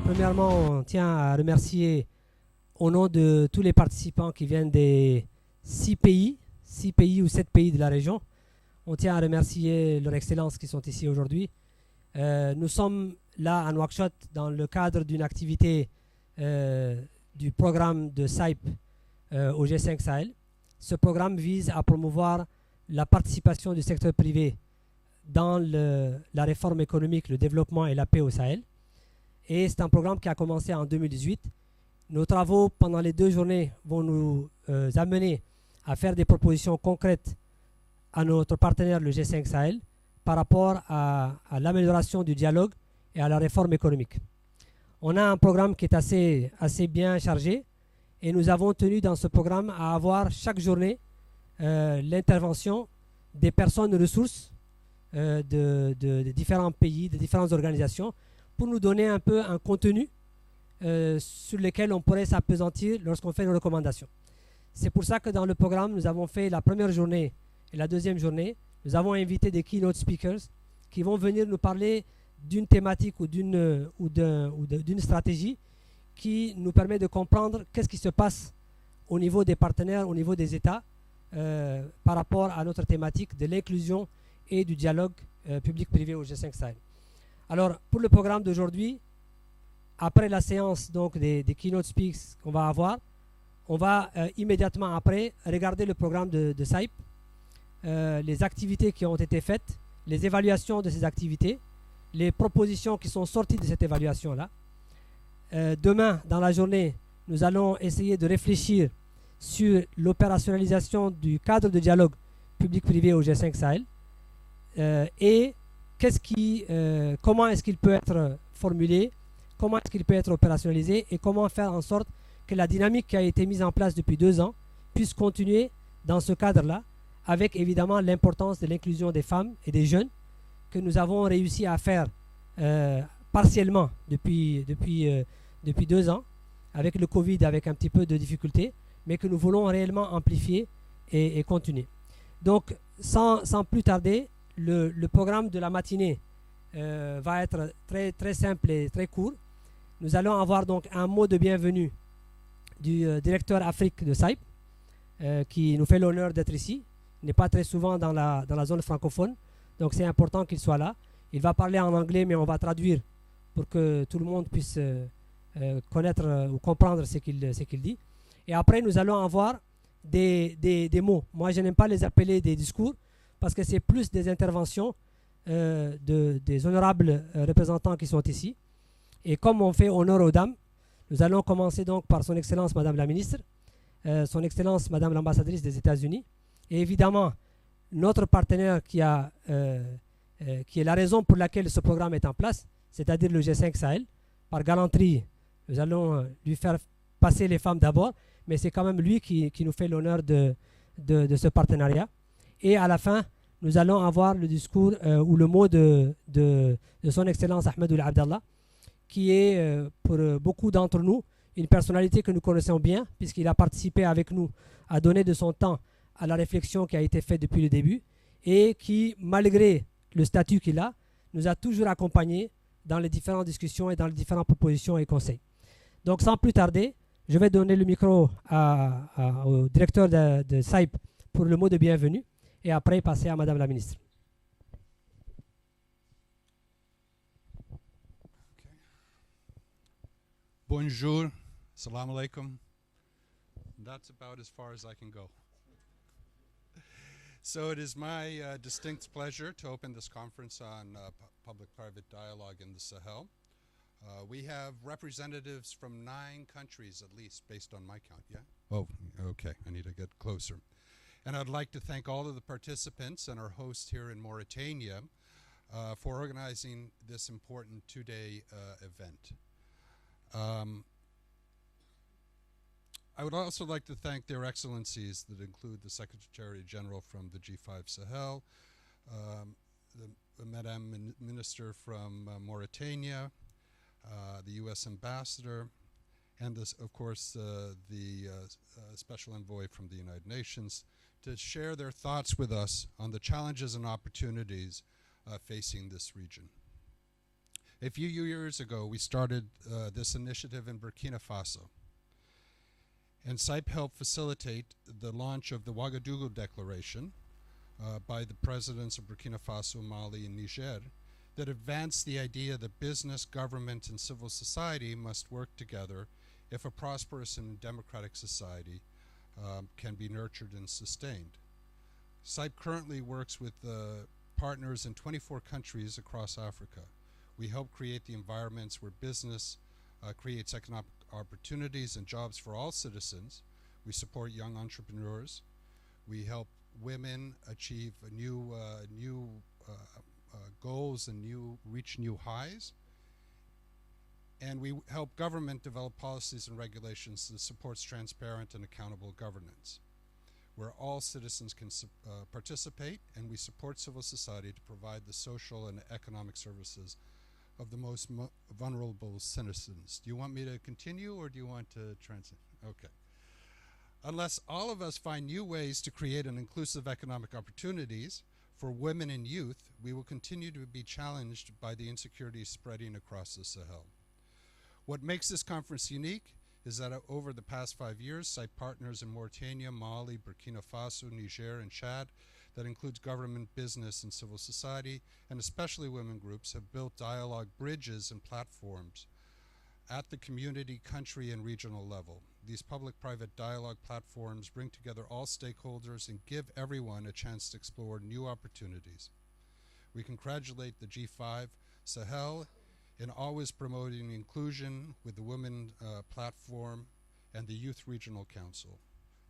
Premièrement, on tient à remercier au nom de tous les participants qui viennent des 6 pays ou 7 pays de la région. On tient à remercier leur excellence qui sont ici aujourd'hui. Nous sommes là à Nouakchott dans le cadre d'une activité du programme de SAIP au G5 Sahel. Ce programme vise à promouvoir la participation du secteur privé dans la réforme économique, le développement et la paix au Sahel. Et c'est un programme qui a commencé en 2018. Nos travaux pendant les 2 journées vont nous amener à faire des propositions concrètes à notre partenaire, le G5 Sahel, par rapport à l'amélioration du dialogue et à la réforme économique. On a un programme qui est assez bien chargé et nous avons tenu dans ce programme à avoir chaque journée l'intervention des personnes ressources de différents pays, de différentes organisations, pour nous donner un peu un contenu sur lequel on pourrait s'appesantir lorsqu'on fait nos recommandations. C'est pour ça que dans le programme, nous avons fait la première journée et la deuxième journée. Nous avons invité des keynote speakers qui vont venir nous parler d'une thématique ou d'une stratégie qui nous permet de comprendre qu'est-ce qui se passe au niveau des partenaires, au niveau des États, par rapport à notre thématique de l'inclusion et du dialogue public-privé au G5 Sahel. Alors, pour le programme d'aujourd'hui, après la séance donc, des keynote speaks qu'on va avoir, on va immédiatement après regarder le programme de SAIP, les activités qui ont été faites, les évaluations de ces activités, les propositions qui sont sorties de cette évaluation-là. Demain, dans la journée, nous allons essayer de réfléchir sur l'opérationnalisation du cadre de dialogue public-privé au G5 Sahel et comment est-ce qu'il peut être formulé, comment est-ce qu'il peut être opérationnalisé et comment faire en sorte que la dynamique qui a été mise en place depuis 2 ans puisse continuer dans ce cadre-là, avec évidemment l'importance de l'inclusion des femmes et des jeunes que nous avons réussi à faire partiellement depuis 2 ans, avec le Covid, avec un petit peu de difficultés, mais que nous voulons réellement amplifier et continuer. Donc, sans plus tarder, le programme de la matinée va être très, très simple et très court. Nous allons avoir donc un mot de bienvenue du directeur Afrique de SAIP, qui nous fait l'honneur d'être ici. Il n'est pas très souvent dans la zone francophone, donc c'est important qu'il soit là. Il va parler en anglais, mais on va traduire pour que tout le monde puisse connaître ou comprendre ce qu'il dit. Et après, nous allons avoir des mots. Moi, je n'aime pas les appeler des discours, parce que c'est plus des interventions des honorables représentants qui sont ici. Et comme on fait honneur aux dames, nous allons commencer donc par son Excellence Madame la Ministre, son Excellence Madame l'Ambassadrice des États-Unis, et évidemment notre partenaire qui est la raison pour laquelle ce programme est en place, c'est-à-dire le G5 Sahel. Par galanterie, nous allons lui faire passer les femmes d'abord, mais c'est quand même lui qui nous fait l'honneur de ce partenariat. Et à la fin, nous allons avoir le discours ou le mot de son Excellence Ahmed Abdallah, qui est pour beaucoup d'entre nous une personnalité que nous connaissons bien, puisqu'il a participé avec nous à donner de son temps à la réflexion qui a été faite depuis le début, et qui, malgré le statut qu'il a, nous a toujours accompagnés dans les différentes discussions et dans les différentes propositions et conseils. Donc sans plus tarder, je vais donner le micro au directeur de SAIP pour le mot de bienvenue, et après passer à Madame la Ministre. Bonjour, salam alaikum. That's about as far as I can go. So it is my distinct pleasure to open this conference on public-private dialogue in the Sahel. We have representatives from 9 countries at least, based on my count, yeah? Oh, okay, I need to get closer. And I'd like to thank all of the participants and our host here in Mauritania for organizing this important 2-day event. I would also like to thank their excellencies that include the Secretary General from the G5 Sahel, the Madame Minister from Mauritania, the U.S. Ambassador, and this, of course, the Special Envoy from the United Nations, to share their thoughts with us on the challenges and opportunities facing this region. A few years ago, we started this initiative in Burkina Faso. And SAIP helped facilitate the launch of the Ouagadougou Declaration by the presidents of Burkina Faso, Mali, and Niger that advanced the idea that business, government, and civil society must work together if a prosperous and democratic society can be nurtured and sustained. SAIP currently works with partners in 24 countries across Africa. We help create the environments where business creates economic opportunities and jobs for all citizens. We support young entrepreneurs. We help women achieve new goals and reach new highs. And we help government develop policies and regulations that supports transparent and accountable governance, where all citizens can participate, and we support civil society to provide the social and economic services of the most vulnerable citizens. Do you want me to continue, or do you want to translate? Okay. Unless all of us find new ways to create an inclusive economic opportunities for women and youth, we will continue to be challenged by the insecurities spreading across the Sahel. What makes this conference unique is that over the past 5 years, SAIP partners in Mauritania, Mali, Burkina Faso, Niger, and Chad, that includes government, business, and civil society, and especially women groups, have built dialogue bridges and platforms at the community, country, and regional level. These public-private dialogue platforms bring together all stakeholders and give everyone a chance to explore new opportunities. We congratulate the G5 Sahel in always promoting inclusion with the Women Platform and the Youth Regional Council.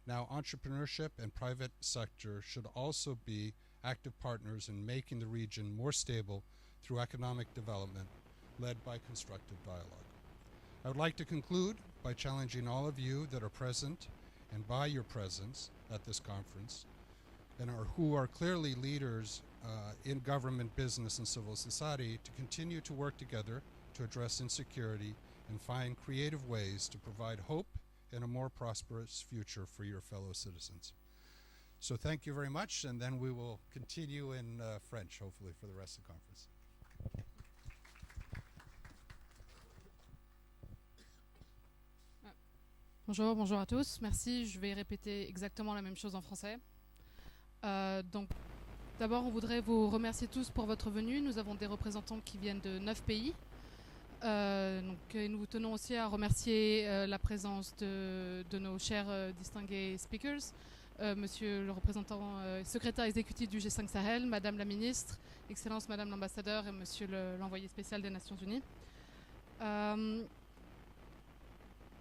Now, entrepreneurship and private sector should also be active partners in making the region more stable through economic development led by constructive dialogue. I would like to conclude by challenging all of you that are present and by your presence at this conference and who are clearly leaders in government, business, and civil society to continue to work together to address insecurity and find creative ways to provide hope and a more prosperous future for your fellow citizens. So thank you very much, and then we will continue in French, hopefully, for the rest of the conference. Bonjour à tous, merci. Je vais répéter exactement la même chose en français. Donc, d'abord, on voudrait vous remercier tous pour votre venue. Nous avons des représentants qui viennent de 9 pays. Nous tenons aussi à remercier la présence de nos chers distingués speakers, Monsieur le représentant secrétaire exécutif du G5 Sahel, Madame la ministre, Excellence Madame l'ambassadeur et Monsieur l'envoyé spécial des Nations Unies.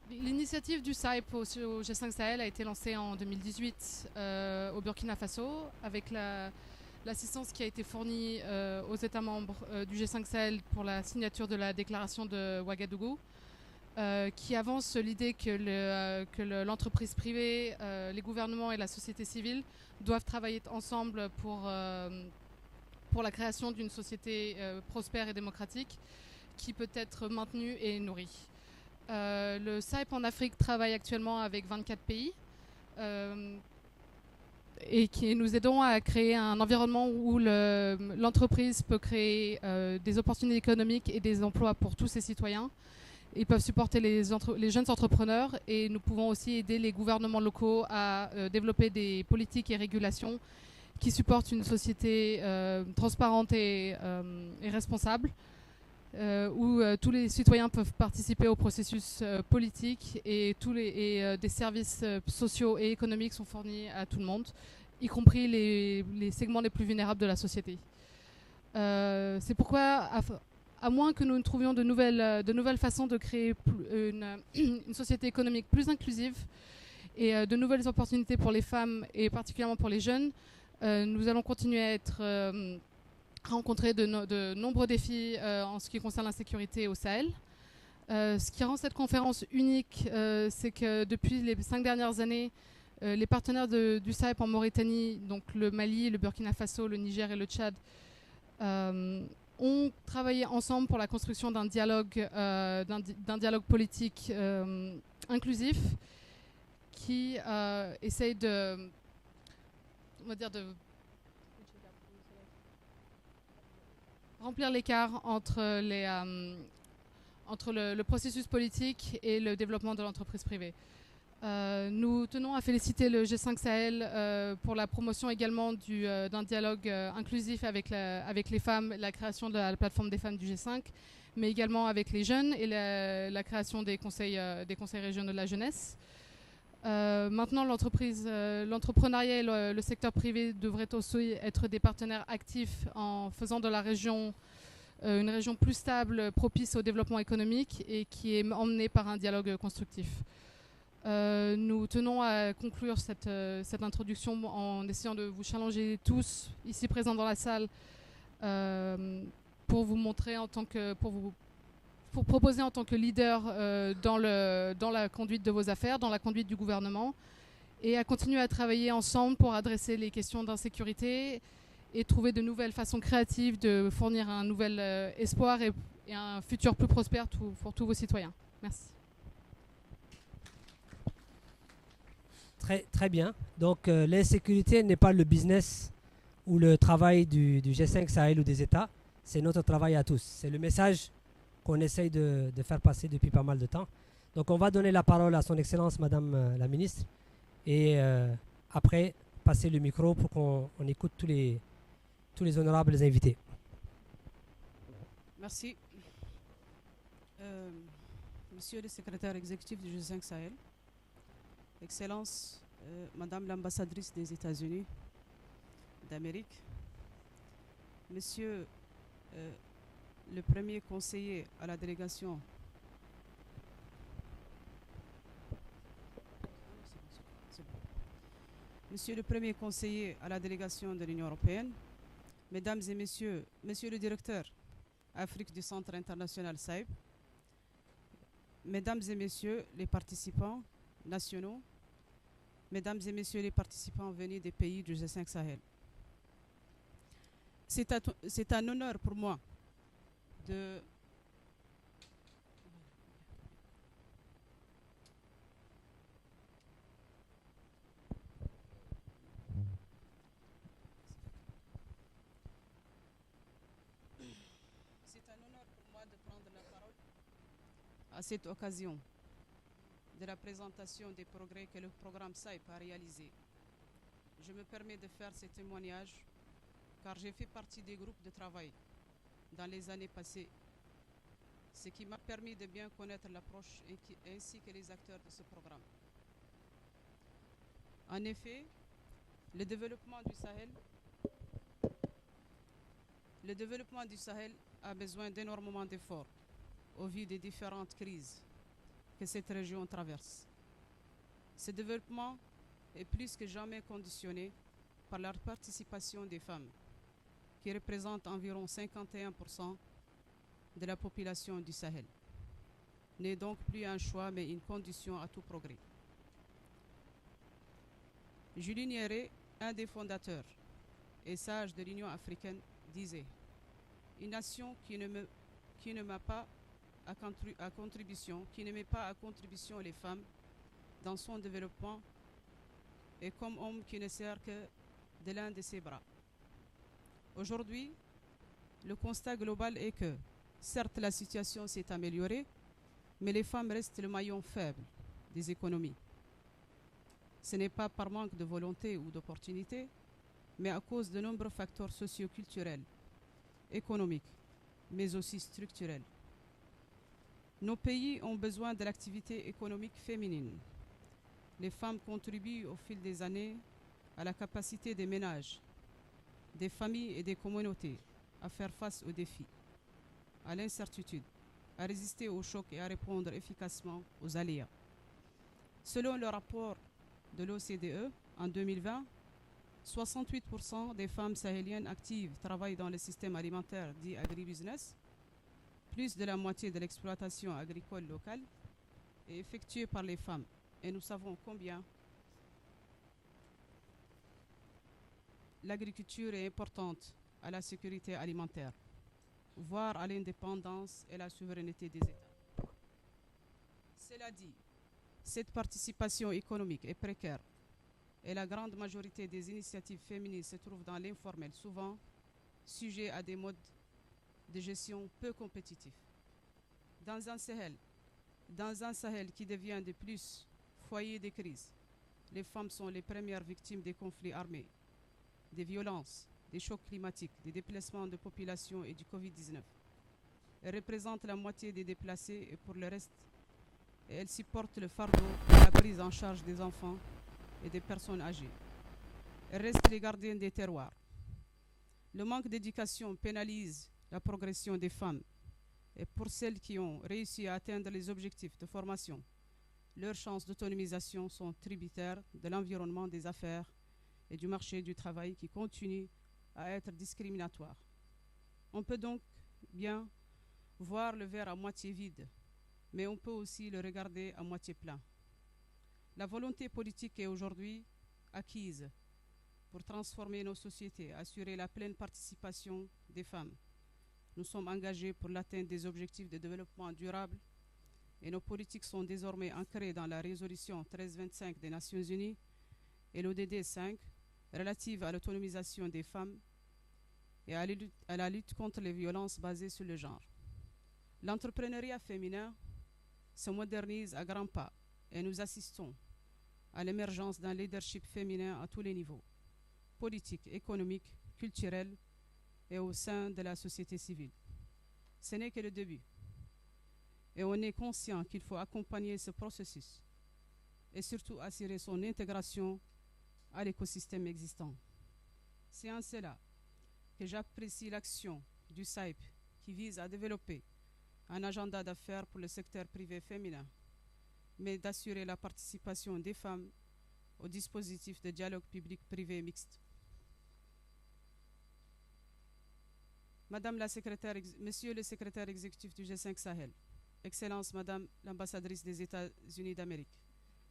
L'initiative du SAIP au G5 Sahel a été lancée en 2018 au Burkina Faso avec l'assistance qui a été fournie aux États membres du G5 Sahel pour la signature de la déclaration de Ouagadougou, qui avance l'idée que l'entreprise privée, les gouvernements et la société civile doivent travailler ensemble pour la création d'une société prospère et démocratique qui peut être maintenue et nourrie. Le SAIP en Afrique travaille actuellement avec 24 pays et qui nous aidons à créer un environnement où l'entreprise peut créer des opportunités économiques et des emplois pour tous ses citoyens. Ils peuvent supporter les jeunes entrepreneurs et nous pouvons aussi aider les gouvernements locaux à développer des politiques et régulations qui supportent une société transparente et responsable. Où tous les citoyens peuvent participer au processus politique et des services sociaux et économiques sont fournis à tout le monde, y compris les segments les plus vulnérables de la société. C'est pourquoi, à moins que nous ne trouvions de nouvelles façons de créer une société économique plus inclusive et de nouvelles opportunités pour les femmes et particulièrement pour les jeunes, nous allons continuer à rencontrer de nombreux défis en ce qui concerne l'insécurité au Sahel. Ce qui rend cette conférence unique, c'est que depuis les 5 dernières années, les partenaires du SAIP en Mauritanie, donc le Mali, le Burkina Faso, le Niger et le Tchad, ont travaillé ensemble pour la construction d'un dialogue politique inclusif qui essaye de remplir l'écart entre, entre le processus politique et le développement de l'entreprise privée. Nous tenons à féliciter le G5 Sahel pour la promotion également d'un dialogue inclusif avec les femmes, la création de la plateforme des femmes du G5, mais également avec les jeunes et la création des conseils régionaux de la jeunesse. Maintenant, l'entrepreneuriat et le secteur privé devraient aussi être des partenaires actifs en faisant de la région une région plus stable, propice au développement économique et qui est emmenée par un dialogue constructif. Nous tenons à conclure cette introduction en essayant de vous challenger tous ici présents dans la salle pour vous montrer pour proposer en tant que leader dans la conduite de vos affaires, dans la conduite du gouvernement, et à continuer à travailler ensemble pour adresser les questions d'insécurité et trouver de nouvelles façons créatives de fournir un nouvel espoir et un futur plus prospère pour tous vos citoyens. Merci. Très bien. Donc l'insécurité n'est pas le business ou le travail du G5 Sahel ou des États, c'est notre travail à tous. C'est le message qu'on essaye de faire passer depuis pas mal de temps. Donc on va donner la parole à son Excellence Madame la Ministre et après passer le micro pour qu'on écoute tous les honorables invités. Merci. Monsieur le secrétaire exécutif du G5 Sahel, Excellence, Madame l'ambassadrice des États-Unis d'Amérique, Monsieur le premier conseiller à la délégation Monsieur le premier conseiller à la délégation de l'Union européenne, Mesdames et Messieurs, Monsieur le directeur Afrique du Centre international SAIB, Mesdames et Messieurs les participants nationaux, Mesdames et Messieurs les participants venus des pays du G5 Sahel. C'est un honneur pour moi de prendre la parole à cette occasion de la présentation des progrès que le programme SAIB a réalisé. Je me permets de faire ce témoignage car j'ai fait partie des groupes de travail dans les années passées, ce qui m'a permis de bien connaître l'approche ainsi que les acteurs de ce programme. En effet, le développement du Sahel a besoin d'énormément d'efforts au vu des différentes crises que cette région traverse. Ce développement est plus que jamais conditionné par la participation des femmes, qui représentent environ 51% de la population du Sahel. N'est donc plus un choix, mais une condition à tout progrès. Julie Nyerere, un des fondateurs et sages de l'Union africaine, disait « Une nation qui ne met pas à contribution les femmes dans son développement est comme homme qui ne sert que de l'un de ses bras. » Aujourd'hui, le constat global est que, certes, la situation s'est améliorée, mais les femmes restent le maillon faible des économies. Ce n'est pas par manque de volonté ou d'opportunité, mais à cause de nombreux facteurs socio-culturels, économiques, mais aussi structurels. Nos pays ont besoin de l'activité économique féminine. Les femmes contribuent au fil des années à la capacité des ménages, des familles et des communautés à faire face aux défis, à l'incertitude, à résister aux chocs et à répondre efficacement aux aléas. Selon le rapport de l'OCDE, en 2020, 68% des femmes sahéliennes actives travaillent dans le système alimentaire dit agribusiness. Plus de la moitié de l'exploitation agricole locale est effectuée par les femmes. Et nous savons combien l'agriculture est importante à la sécurité alimentaire, voire à l'indépendance et la souveraineté des États. Cela dit, cette participation économique est précaire et la grande majorité des initiatives féminines se trouvent dans l'informel, souvent sujet à des modes de gestion peu compétitif. Dans un Sahel qui devient de plus foyer de crise, les femmes sont les premières victimes des conflits armés, des violences, des chocs climatiques, des déplacements de population et du Covid-19. Elles représentent la moitié des déplacés et pour le reste, elles supportent le fardeau de la prise en charge des enfants et des personnes âgées. Elles restent les gardiennes des terroirs. Le manque d'éducation pénalise la progression des femmes et pour celles qui ont réussi à atteindre les objectifs de formation, leurs chances d'autonomisation sont tributaires de l'environnement des affaires et du marché du travail qui continue à être discriminatoire. On peut donc bien voir le verre à moitié vide, mais on peut aussi le regarder à moitié plein. La volonté politique est aujourd'hui acquise pour transformer nos sociétés, assurer la pleine participation des femmes. Nous sommes engagés pour l'atteinte des objectifs de développement durable et nos politiques sont désormais ancrées dans la résolution 1325 des Nations Unies et l'ODD 5 relative à l'autonomisation des femmes et à la lutte contre les violences basées sur le genre. L'entrepreneuriat féminin se modernise à grands pas et nous assistons à l'émergence d'un leadership féminin à tous les niveaux, politique, économique, culturel et au sein de la société civile. Ce n'est que le début. Et on est conscient qu'il faut accompagner ce processus et surtout assurer son intégration à l'écosystème existant. C'est en cela que j'apprécie l'action du SAIP qui vise à développer un agenda d'affaires pour le secteur privé féminin, mais d'assurer la participation des femmes au dispositif de dialogue public-privé mixte. Monsieur le secrétaire exécutif du G5 Sahel, Excellence Madame l'ambassadrice des États-Unis d'Amérique,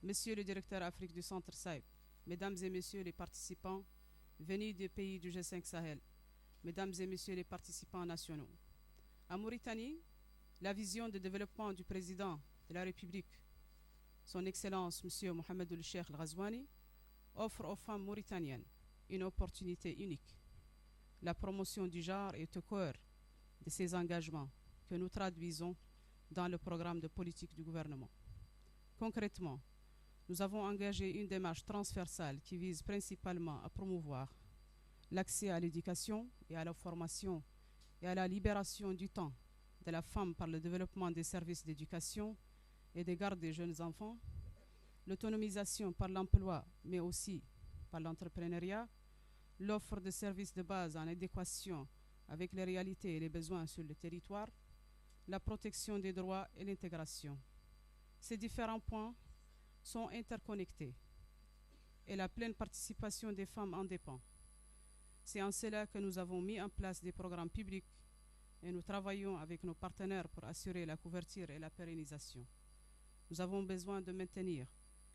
Monsieur le directeur Afrique du Centre SAIP, Mesdames et Messieurs les participants venus des pays du G5 Sahel, Mesdames et Messieurs les participants nationaux. En Mauritanie, la vision de développement du président de la République, Son Excellence Monsieur Mohamed El-Cheikh El-Ghazouani, offre aux femmes mauritaniennes une opportunité unique. La promotion du genre est au cœur de ces engagements que nous traduisons dans le programme de politique du gouvernement. Concrètement, nous avons engagé une démarche transversale qui vise principalement à promouvoir l'accès à l'éducation et à la formation et à la libération du temps de la femme par le développement des services d'éducation et des gardes des jeunes enfants, l'autonomisation par l'emploi, mais aussi par l'entrepreneuriat, l'offre de services de base en adéquation avec les réalités et les besoins sur le territoire, la protection des droits et l'intégration. Ces différents points sont interconnectés et la pleine participation des femmes en dépend. C'est en cela que nous avons mis en place des programmes publics et nous travaillons avec nos partenaires pour assurer la couverture et la pérennisation. Nous avons besoin de maintenir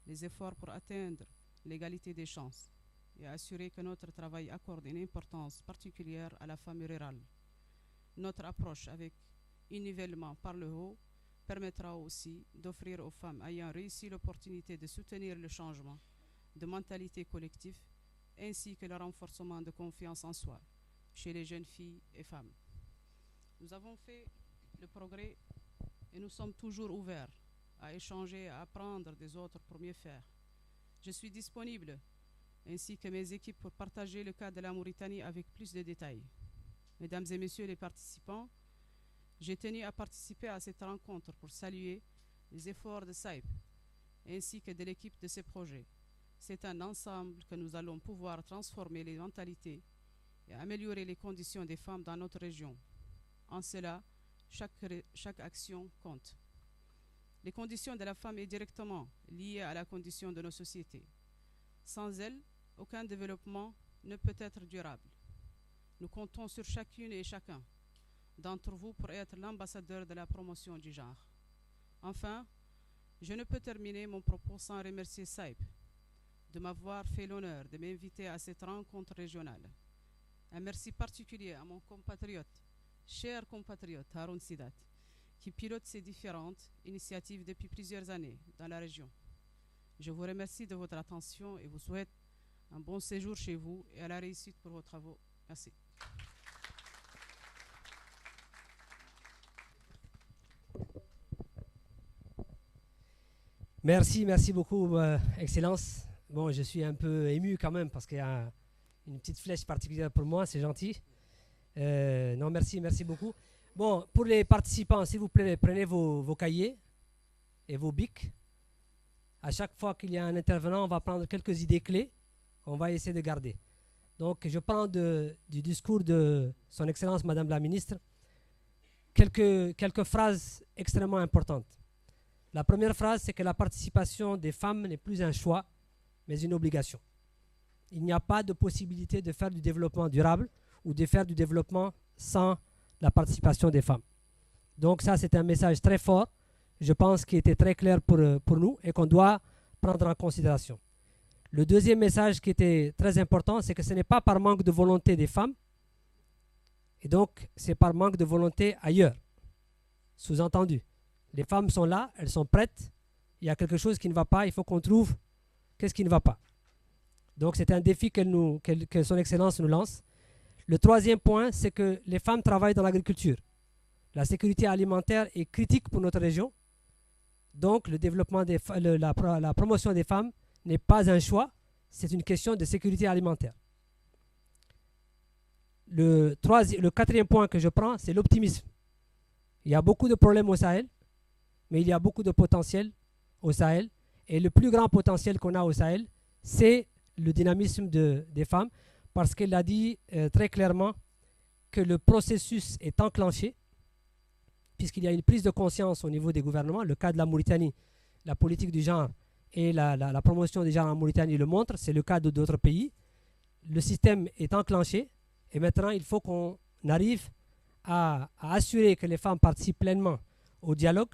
les efforts pour atteindre l'égalité des chances et assurer que notre travail accorde une importance particulière à la femme rurale. Notre approche avec un nivellement par le haut permettra aussi d'offrir aux femmes ayant réussi l'opportunité de soutenir le changement de mentalité collective ainsi que le renforcement de confiance en soi chez les jeunes filles et femmes. Nous avons fait le progrès et nous sommes toujours ouverts à échanger, à apprendre des autres pour mieux faire. Je suis disponible, ainsi que mes équipes, pour partager le cas de la Mauritanie avec plus de détails. Mesdames et Messieurs les participants, j'ai tenu à participer à cette rencontre pour saluer les efforts de SAIP ainsi que de l'équipe de ces projets. C'est un ensemble que nous allons pouvoir transformer les mentalités et améliorer les conditions des femmes dans notre région. En cela, chaque action compte. Les conditions de la femme sont directement liées à la condition de nos sociétés. Sans elles, aucun développement ne peut être durable. Nous comptons sur chacune et chacun d'entre vous pour être l'ambassadeur de la promotion du genre. Enfin, je ne peux terminer mon propos sans remercier SAIP de m'avoir fait l'honneur de m'inviter à cette rencontre régionale. Un merci particulier à mon compatriote, cher compatriote Haroun Sidat, qui pilote ces différentes initiatives depuis plusieurs années dans la région. Je vous remercie de votre attention et vous souhaite un bon séjour chez vous et à la réussite pour vos travaux. Merci. Merci beaucoup, Excellence. Bon, je suis un peu ému quand même parce qu'il y a une petite flèche particulière pour moi, c'est gentil. Non, merci beaucoup. Bon, pour les participants, s'il vous plaît, prenez vos cahiers et vos bics. À chaque fois qu'il y a un intervenant, on va prendre quelques idées clés. On va essayer de garder. Donc, je prends du discours de Son Excellence Madame la Ministre quelques phrases extrêmement importantes. La première phrase, c'est que la participation des femmes n'est plus un choix, mais une obligation. Il n'y a pas de possibilité de faire du développement durable ou de faire du développement sans la participation des femmes. Donc ça, c'est un message très fort, je pense, qui était très clair pour nous et qu'on doit prendre en considération. Le deuxième message qui était très important, c'est que ce n'est pas par manque de volonté des femmes, et donc c'est par manque de volonté ailleurs. Sous-entendu, les femmes sont là, elles sont prêtes, il y a quelque chose qui ne va pas, il faut qu'on trouve qu'est-ce qui ne va pas. Donc c'est un défi que Son Excellence nous lance. Le troisième point, c'est que les femmes travaillent dans l'agriculture. La sécurité alimentaire est critique pour notre région. Donc le développement la promotion des femmes n'est pas un choix, c'est une question de sécurité alimentaire. Le quatrième point que je prends, c'est l'optimisme. Il y a beaucoup de problèmes au Sahel, mais il y a beaucoup de potentiel au Sahel. Et le plus grand potentiel qu'on a au Sahel, c'est le dynamisme des femmes, parce qu'elle a dit très clairement que le processus est enclenché, puisqu'il y a une prise de conscience au niveau des gouvernements. Le cas de la Mauritanie, la politique du genre et la promotion du genre en Mauritanie le montre, c'est le cas d'autres pays. Le système est enclenché et maintenant il faut qu'on arrive à assurer que les femmes participent pleinement au dialogue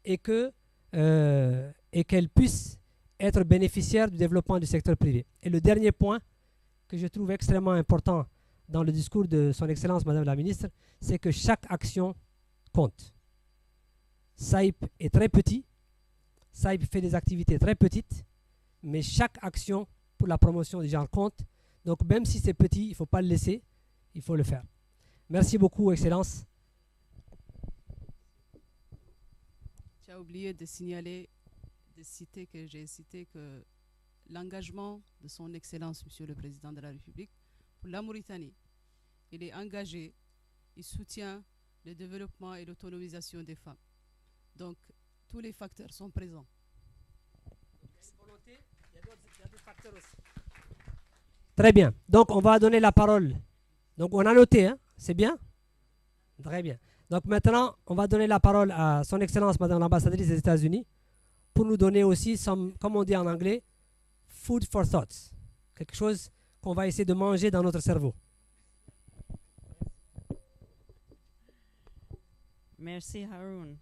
et qu'elles puissent être bénéficiaires du développement du secteur privé. Et le dernier point que je trouve extrêmement important dans le discours de Son Excellence Madame la Ministre, c'est que chaque action compte. SAIP est très petit, SAIP fait des activités très petites, mais chaque action pour la promotion du genre compte. Donc même si c'est petit, il ne faut pas le laisser, il faut le faire. Merci beaucoup, Excellence. Tu as oublié de signaler, que j'ai cité que l'engagement de Son Excellence, Monsieur le Président de la République, pour la Mauritanie, il est engagé, il soutient le développement et l'autonomisation des femmes. Donc, tous les facteurs sont présents. Il y a une volonté, il y a d'autres facteurs aussi. Très bien. Donc, on va donner la parole. Donc, on a noté, hein? C'est bien? Très bien. Donc, maintenant, on va donner la parole à Son Excellence, Madame l'ambassadrice des États-Unis, pour nous donner aussi, comme on dit en anglais, food for thoughts. Quelque chose qu'on va essayer de manger dans notre cerveau. Merci Haroun.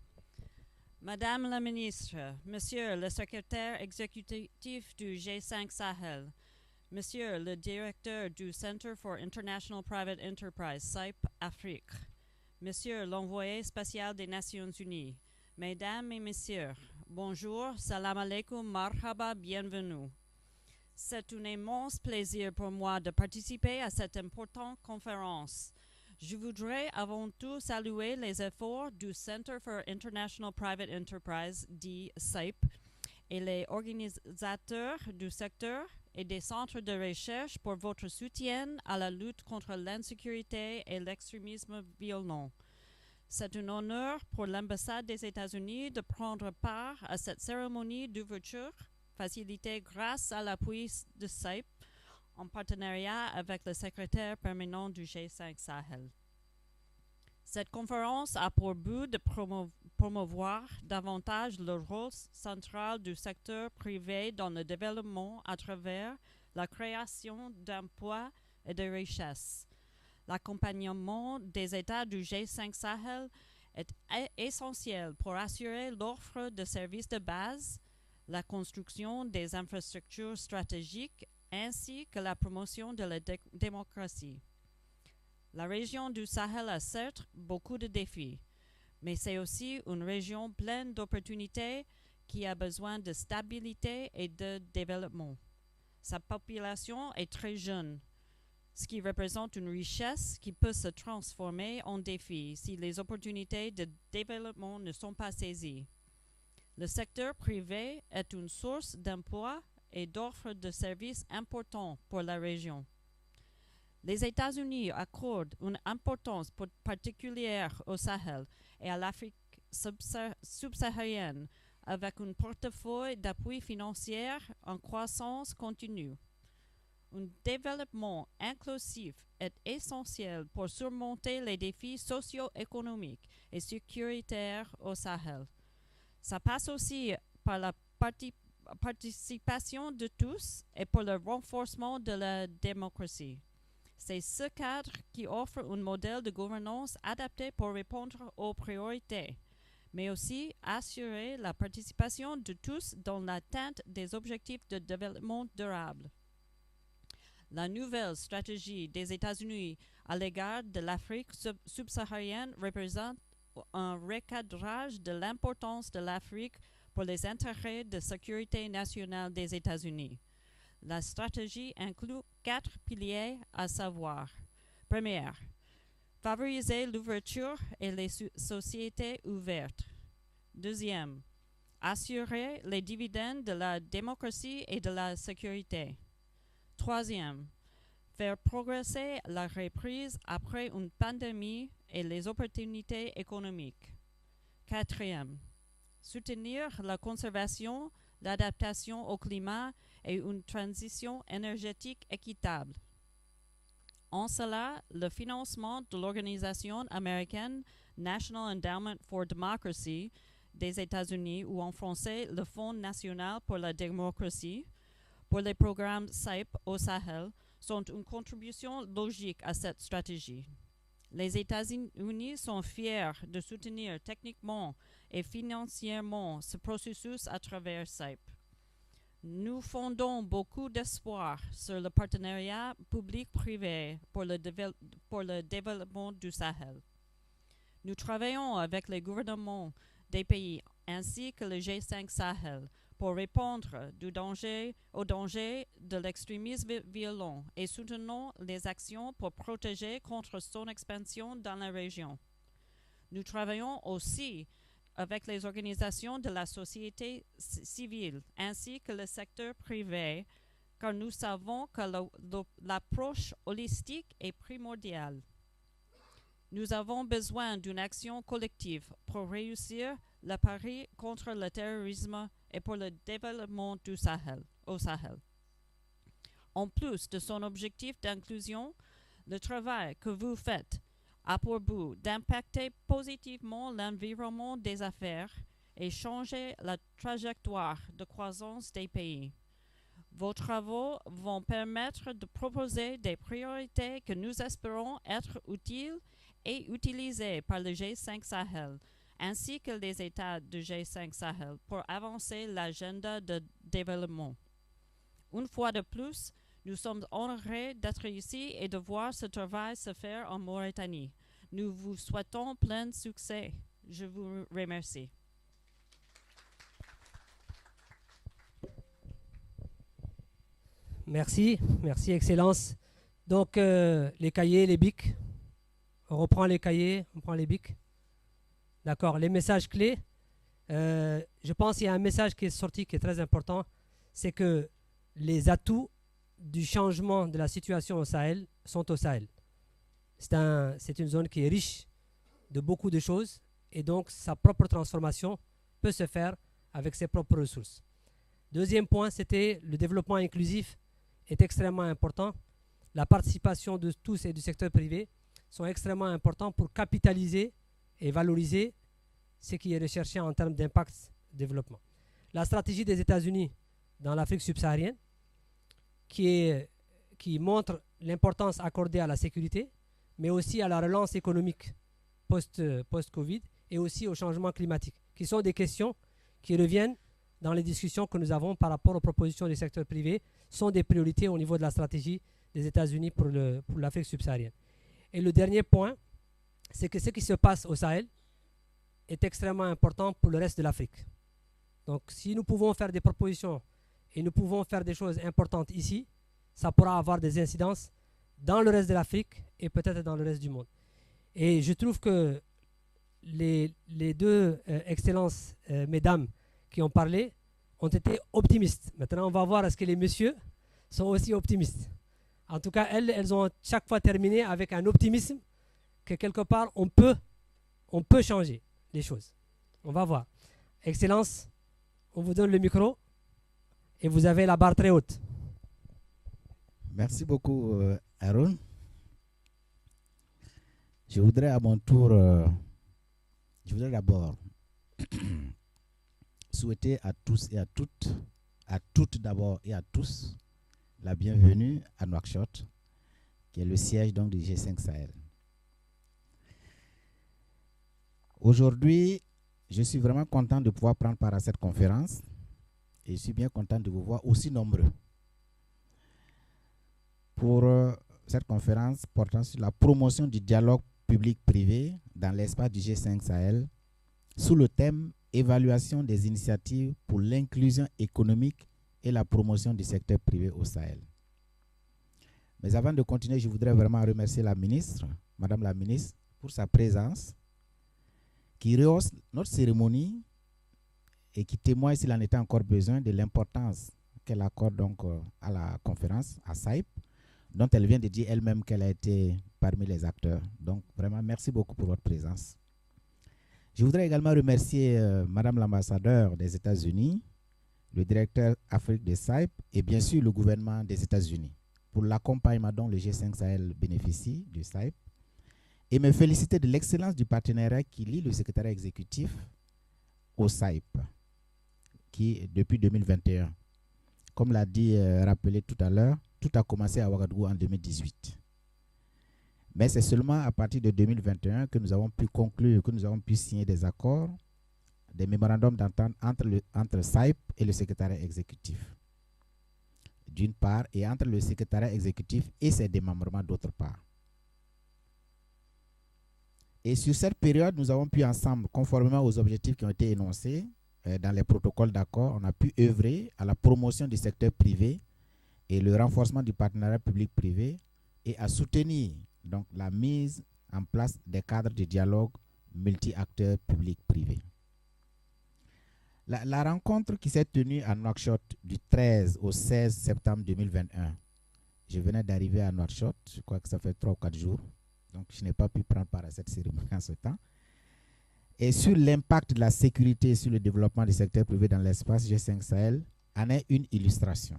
Madame la Ministre, Monsieur le Secrétaire exécutif du G5 Sahel, Monsieur le Directeur du Center for International Private Enterprise, SAIP Afrique, Monsieur l'Envoyé spécial des Nations Unies, Mesdames et Messieurs, bonjour, salam alaikum, marhaba, bienvenue. C'est un immense plaisir pour moi de participer à cette importante conférence. Je voudrais avant tout saluer les efforts du Center for International Private Enterprise, dit SAIP, et les organisateurs du secteur et des centres de recherche pour votre soutien à la lutte contre l'insécurité et l'extrémisme violent. C'est un honneur pour l'ambassade des États-Unis de prendre part à cette cérémonie d'ouverture, facilitée grâce à l'appui de SAIP, en partenariat avec le secrétaire permanent du G5 Sahel. Cette conférence a pour but de promouvoir davantage le rôle central du secteur privé dans le développement à travers la création d'emplois et de richesses. L'accompagnement des États du G5 Sahel est essentiel pour assurer l'offre de services de base, la construction des infrastructures stratégiques ainsi que la promotion de la démocratie. La région du Sahel a certes beaucoup de défis, mais c'est aussi une région pleine d'opportunités qui a besoin de stabilité et de développement. Sa population est très jeune, ce qui représente une richesse qui peut se transformer en défi si les opportunités de développement ne sont pas saisies. Le secteur privé est une source d'emplois et d'offres de services importants pour la région. Les États-Unis accordent une importance particulière au Sahel et à l'Afrique subsaharienne avec un portefeuille d'appui financier en croissance continue. Un développement inclusif est essentiel pour surmonter les défis socio-économiques et sécuritaires au Sahel. Ça passe aussi par la participation de tous et pour le renforcement de la démocratie. C'est ce cadre qui offre un modèle de gouvernance adapté pour répondre aux priorités, mais aussi assurer la participation de tous dans l'atteinte des objectifs de développement durable. La nouvelle stratégie des États-Unis à l'égard de l'Afrique subsaharienne représente un recadrage de l'importance de l'Afrique pour les intérêts de sécurité nationale des États-Unis. La stratégie inclut 4 piliers à savoir. Première, favoriser l'ouverture et les sociétés ouvertes. Deuxième, assurer les dividendes de la démocratie et de la sécurité. Troisième, faire progresser la reprise après une pandémie et les opportunités économiques. Quatrième, soutenir la conservation, l'adaptation au climat et une transition énergétique équitable. En cela, le financement de l'organisation américaine National Endowment for Democracy des États-Unis, ou en français le Fonds national pour la démocratie, pour les programmes SAIP au Sahel, sont une contribution logique à cette stratégie. Les États-Unis sont fiers de soutenir techniquement et financièrement ce processus à travers SAIP. Nous fondons beaucoup d'espoir sur le partenariat public-privé pour le développement du Sahel. Nous travaillons avec les gouvernements des pays ainsi que le G5 Sahel pour répondre au danger de l'extrémisme violent et soutenons les actions pour protéger contre son expansion dans la région. Nous travaillons aussi avec les organisations de la société civile ainsi que le secteur privé, car nous savons que l'approche holistique est primordiale. Nous avons besoin d'une action collective pour réussir le pari contre le terrorisme et pour le développement au Sahel. En plus de son objectif d'inclusion, le travail que vous faites a pour but d'impacter positivement l'environnement des affaires et changer la trajectoire de croissance des pays. Vos travaux vont permettre de proposer des priorités que nous espérons être utiles et utilisées par le G5 Sahel, ainsi que les États du G5 Sahel pour avancer l'agenda de développement. Une fois de plus, nous sommes honorés d'être ici et de voir ce travail se faire en Mauritanie. Nous vous souhaitons plein succès. Je vous remercie. Merci, Excellence. Donc, les cahiers, les bics. On reprend les cahiers, on prend les bics. D'accord, les messages clés. Je pense qu'il y a un message qui est sorti qui est très important. C'est que les atouts du changement de la situation au Sahel sont au Sahel. C'est une zone qui est riche de beaucoup de choses et donc sa propre transformation peut se faire avec ses propres ressources. Deuxième point, c'était le développement inclusif est extrêmement important. La participation de tous et du secteur privé sont extrêmement importants pour capitaliser et valoriser ce qui est recherché en termes d'impact développement. La stratégie des États-Unis dans l'Afrique subsaharienne qui montre l'importance accordée à la sécurité, mais aussi à la relance économique post-Covid et aussi au changement climatique, qui sont des questions qui reviennent dans les discussions que nous avons par rapport aux propositions du secteur privé, sont des priorités au niveau de la stratégie des États-Unis pour l'Afrique subsaharienne. Et le dernier point, c'est que ce qui se passe au Sahel est extrêmement important pour le reste de l'Afrique. Donc si nous pouvons faire des propositions et nous pouvons faire des choses importantes ici, ça pourra avoir des incidences dans le reste de l'Afrique et peut-être dans le reste du monde. Et je trouve que les deux excellences, mesdames, qui ont parlé ont été optimistes. Maintenant, on va voir est-ce que les messieurs sont aussi optimistes. En tout cas, elles ont chaque fois terminé avec un optimisme que quelque part, on peut changer les choses. On va voir. Excellence, on vous donne le micro et vous avez la barre très haute. Merci beaucoup, Aaron. Je voudrais à mon tour, je voudrais d'abord souhaiter à tous et à toutes d'abord et à tous, la bienvenue à Nouakchott, qui est le siège donc du G5 Sahel. Aujourd'hui, je suis vraiment content de pouvoir prendre part à cette conférence et je suis bien content de vous voir aussi nombreux pour cette conférence portant sur la promotion du dialogue public-privé dans l'espace du G5 Sahel sous le thème « Évaluation des initiatives pour l'inclusion économique et la promotion du secteur privé au Sahel ». Mais avant de continuer, je voudrais vraiment remercier la ministre, Madame la ministre, pour sa présence, qui rehausse notre cérémonie et qui témoigne, s'il en était encore besoin, de l'importance qu'elle accorde donc à la conférence, à SAIP, dont elle vient de dire elle-même qu'elle a été parmi les acteurs. Donc vraiment, merci beaucoup pour votre présence. Je voudrais également remercier Madame l'ambassadeur des États-Unis, le directeur Afrique de SAIP et bien sûr le gouvernement des États-Unis pour l'accompagnement dont le G5 Sahel bénéficie du SAIP et me féliciter de l'excellence du partenariat qui lie le secrétariat exécutif au SAIP qui depuis 2021. Comme l'a dit, rappelé tout à l'heure, tout a commencé à Ouagadougou en 2018. Mais c'est seulement à partir de 2021 que nous avons pu conclure, que nous avons pu signer des accords, des mémorandums d'entente entre SAIP et le secrétariat exécutif, d'une part, et entre le secrétariat exécutif et ses démembrements, d'autre part. Et sur cette période, nous avons pu ensemble, conformément aux objectifs qui ont été énoncés dans les protocoles d'accord, on a pu œuvrer à la promotion du secteur privé et le renforcement du partenariat public-privé et à soutenir donc la mise en place des cadres de dialogue multi-acteurs public-privé. La rencontre qui s'est tenue à Nouakchott du 13 au 16 septembre 2021, je venais d'arriver à Nouakchott, je crois que ça fait 3 ou 4 jours, donc je n'ai pas pu prendre part à cette cérémonie en ce temps. Et sur l'impact de la sécurité sur le développement du secteur privé dans l'espace G5 Sahel en est une illustration.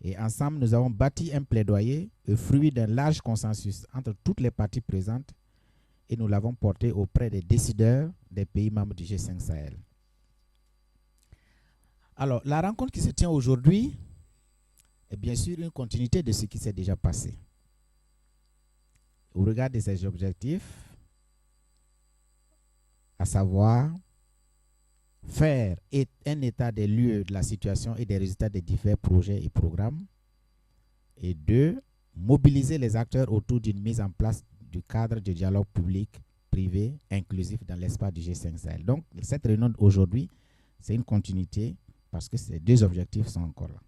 Et ensemble, nous avons bâti un plaidoyer, le fruit d'un large consensus entre toutes les parties présentes et nous l'avons porté auprès des décideurs des pays membres du G5 Sahel. Alors, la rencontre qui se tient aujourd'hui est bien sûr une continuité de ce qui s'est déjà passé. Au regard de ces objectifs, à savoir faire un état des lieux de la situation et des résultats des divers projets et programmes. Et 2, mobiliser les acteurs autour d'une mise en place du cadre de dialogue public-privé inclusif dans l'espace du G5 Sahel. Donc, cette réunion d'aujourd'hui, c'est une continuité parce que ces 2 objectifs sont encore là.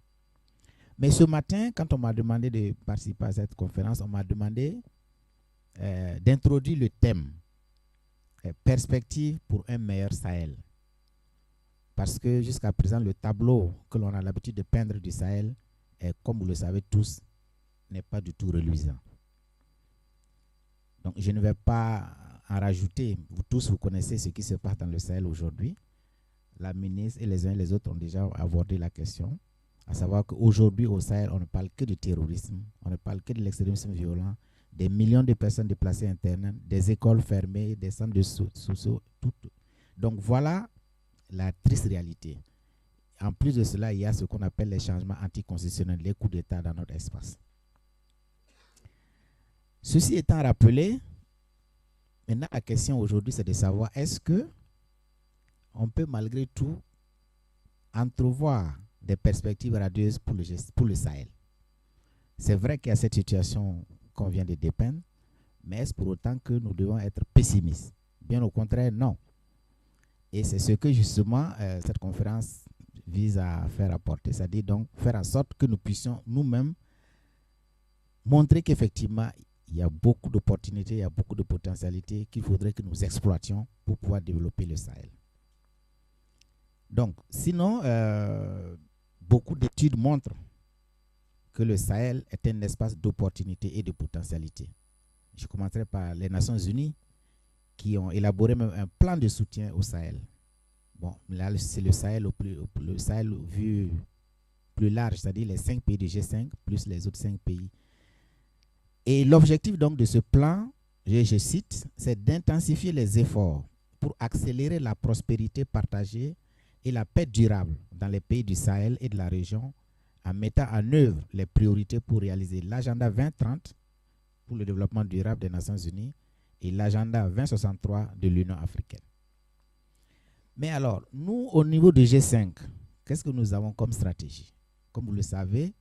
Mais ce matin, quand on m'a demandé de participer à cette conférence, on m'a demandé d'introduire le thème perspective pour un meilleur Sahel. Parce que jusqu'à présent, le tableau que l'on a l'habitude de peindre du Sahel, comme vous le savez tous, n'est pas du tout reluisant. Donc je ne vais pas en rajouter. Vous tous, vous connaissez ce qui se passe dans le Sahel aujourd'hui. La ministre et les uns et les autres ont déjà abordé la question, à savoir qu'aujourd'hui au Sahel, on ne parle que de terrorisme, on ne parle que de l'extrémisme violent, des millions de personnes déplacées internes, des écoles fermées, des centres de sociaux, tout. Donc voilà la triste réalité. En plus de cela, il y a ce qu'on appelle les changements anticonstitutionnels, les coups d'État dans notre espace. Ceci étant rappelé, maintenant la question aujourd'hui c'est de savoir est-ce que on peut malgré tout entrevoir des perspectives radieuses pour le Sahel. C'est vrai qu'il y a cette situation qu'on vient de dépeindre, mais est-ce pour autant que nous devons être pessimistes? Bien au contraire, non. Et c'est ce que justement cette conférence vise à faire apporter, c'est-à-dire donc faire en sorte que nous puissions nous-mêmes montrer qu'effectivement il y a beaucoup d'opportunités, il y a beaucoup de potentialités qu'il faudrait que nous exploitions pour pouvoir développer le Sahel. Donc, sinon, beaucoup d'études montrent que le Sahel est un espace d'opportunité et de potentialité. Je commencerai par les Nations Unies qui ont élaboré même un plan de soutien au Sahel. Bon, là, c'est le Sahel le Sahel vu plus large, c'est-à-dire les 5 pays du G5 plus les autres 5 pays. Et l'objectif donc de ce plan, je cite, c'est d'intensifier les efforts pour accélérer la prospérité partagée et la paix durable dans les pays du Sahel et de la région en mettant en œuvre les priorités pour réaliser l'agenda 2030 pour le développement durable des Nations Unies et l'agenda 2063 de l'Union africaine. Mais alors, nous, au niveau du G5, qu'est-ce que nous avons comme stratégie? Comme vous le savez,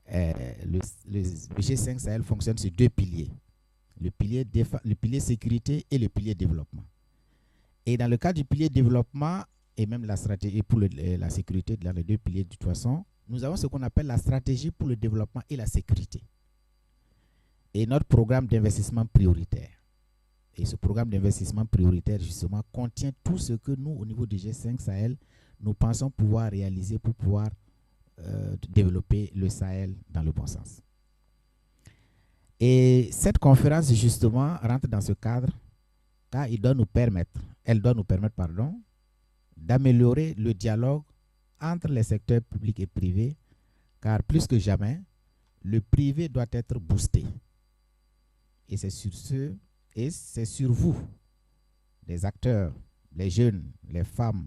le G5 Sahel fonctionne sur 2 piliers. Le pilier sécurité et le pilier développement. Et dans le cas du pilier développement et même la stratégie pour la sécurité dans les 2 piliers de toute façon, nous avons ce qu'on appelle la stratégie pour le développement et la sécurité. Et notre programme d'investissement prioritaire. Et ce programme d'investissement prioritaire, justement, contient tout ce que nous, au niveau du G5 Sahel, nous pensons pouvoir réaliser pour pouvoir développer le Sahel dans le bon sens. Et cette conférence, justement, rentre dans ce cadre, car elle doit nous permettre, d'améliorer le dialogue entre les secteurs publics et privés, car plus que jamais, le privé doit être boosté. Et c'est sur vous, les acteurs, les jeunes, les femmes,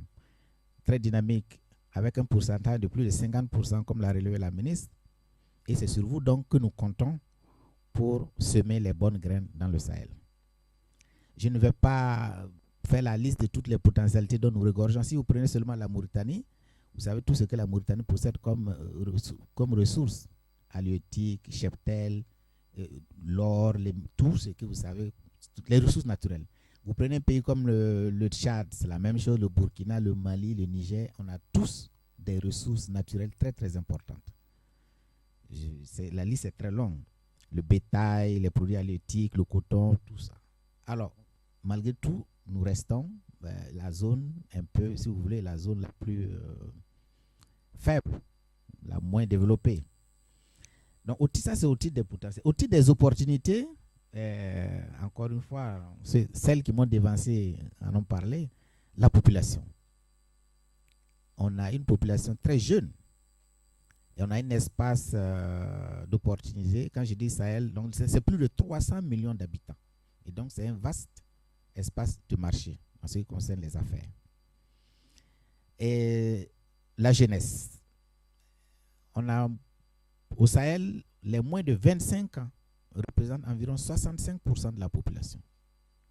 très dynamiques, avec un pourcentage de plus de 50%, comme l'a relevé la ministre, et c'est sur vous donc que nous comptons pour semer les bonnes graines dans le Sahel. Je ne vais pas faire la liste de toutes les potentialités dont nous regorgeons. Si vous prenez seulement la Mauritanie, vous savez tout ce que la Mauritanie possède comme ressources halieutiques, cheptel, l'or, tout ce que vous savez, toutes les ressources naturelles. Vous prenez un pays comme le Tchad, c'est la même chose, le Burkina, le Mali, le Niger, on a tous des ressources naturelles très très importantes. La liste est très longue. Le bétail, les produits halieutiques, le coton, tout ça. Alors, malgré tout, nous restons la zone un peu, si vous voulez, la zone la plus faible, la moins développée. Donc, ça, c'est au titre des potentiels. Au titre des opportunités, encore une fois, celles qui m'ont dévancé en ont parlé, la population. On a une population très jeune et on a un espace d'opportunités. Quand je dis Sahel, donc c'est plus de 300 millions d'habitants. Et donc, c'est un vaste espace de marché en ce qui concerne les affaires. Et la jeunesse. On a au Sahel, les moins de 25 ans représentent environ 65% de la population.